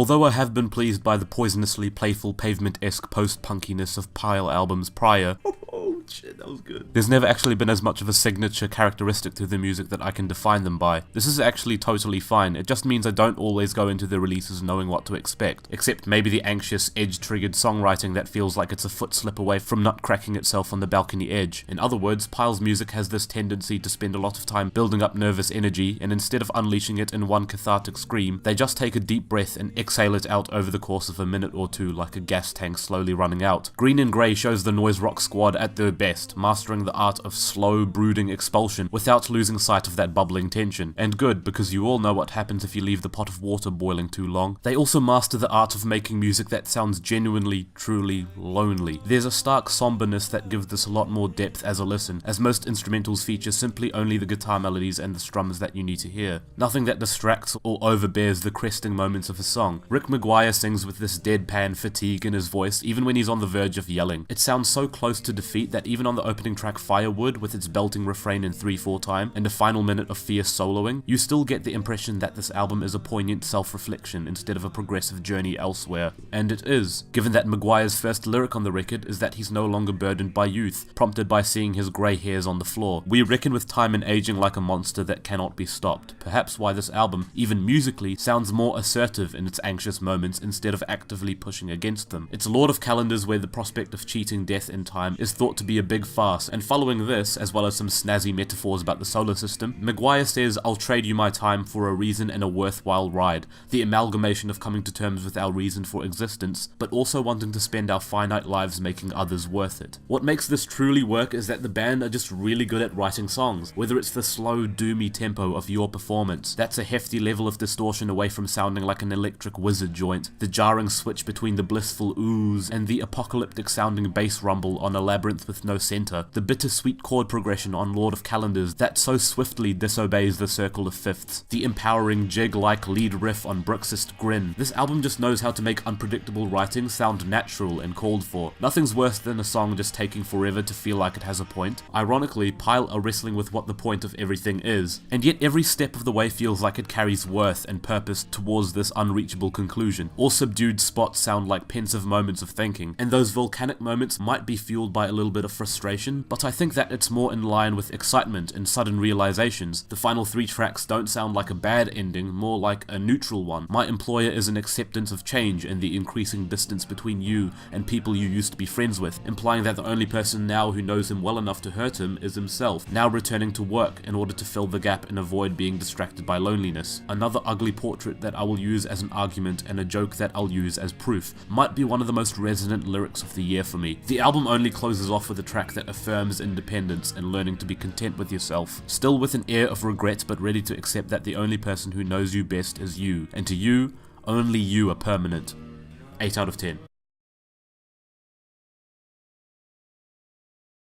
Although I have been pleased by the poisonously playful pavement-esque post-punkiness of Pile albums prior, oh shit, that was good. There's never actually been as much of a signature characteristic to the music that I can define them by. This is actually totally fine, it just means I don't always go into the releases knowing what to expect, except maybe the anxious, edge-triggered songwriting that feels like it's a foot slip away from nut cracking itself on the balcony edge. In other words, Pile's music has this tendency to spend a lot of time building up nervous energy, and instead of unleashing it in one cathartic scream, they just take a deep breath and exhale it out over the course of a minute or two like a gas tank slowly running out. Green and Grey shows the noise rock squad at their best, mastering the art of slow, brooding expulsion without losing sight of that bubbling tension. And good, because you all know what happens if you leave the pot of water boiling too long. They also master the art of making music that sounds genuinely, truly lonely. There's a stark somberness that gives this a lot more depth as a listen, as most instrumentals feature simply only the guitar melodies and the strums that you need to hear. Nothing that distracts or overbears the cresting moments of a song. Rick McGuire sings with this deadpan fatigue in his voice even when he's on the verge of yelling. It sounds so close to defeat that even on the opening track Firewood, with its belting refrain in 3/4 time and a final minute of fierce soloing, you still get the impression that this album is a poignant self-reflection instead of a progressive journey elsewhere. And it is, given that McGuire's first lyric on the record is that he's no longer burdened by youth, prompted by seeing his grey hairs on the floor. We reckon with time and aging like a monster that cannot be stopped, perhaps why this album, even musically, sounds more assertive in its anxious moments instead of actively pushing against them. It's Lord of Calendars where the prospect of cheating death in time is thought to be a big farce, and following this, as well as some snazzy metaphors about the solar system, McGuire says, "I'll trade you my time for a reason and a worthwhile ride," the amalgamation of coming to terms with our reason for existence, but also wanting to spend our finite lives making others worth it. What makes this truly work is that the band are just really good at writing songs, whether it's the slow, doomy tempo of Your Performance, that's a hefty level of distortion away from sounding like an electric wizard joint, the jarring switch between the blissful oohs and the apocalyptic sounding bass rumble on A Labyrinth with No Center, the bittersweet chord progression on Lord of Calendars that so swiftly disobeys the circle of fifths, the empowering jig-like lead riff on Bruxist Grin. This album just knows how to make unpredictable writing sound natural and called for. Nothing's worse than a song just taking forever to feel like it has a point. Ironically, Pile are wrestling with what the point of everything is, and yet every step of the way feels like it carries worth and purpose towards this unreachable conclusion. All subdued spots sound like pensive moments of thinking, and those volcanic moments might be fueled by a little bit of frustration, but I think that it's more in line with excitement and sudden realizations. The final 3 tracks don't sound like a bad ending, more like a neutral one. My employer is an acceptance of change and the increasing distance between you and people you used to be friends with, implying that the only person now who knows him well enough to hurt him is himself, now returning to work in order to fill the gap and avoid being distracted by loneliness. Another ugly portrait that I will use as an argument and a joke that I'll use as proof might be one of the most resonant lyrics of the year for me. The album only closes off with a track that affirms independence and learning to be content with yourself, still with an air of regret but ready to accept that the only person who knows you best is you, and to you, only you are permanent. 8 out of 10.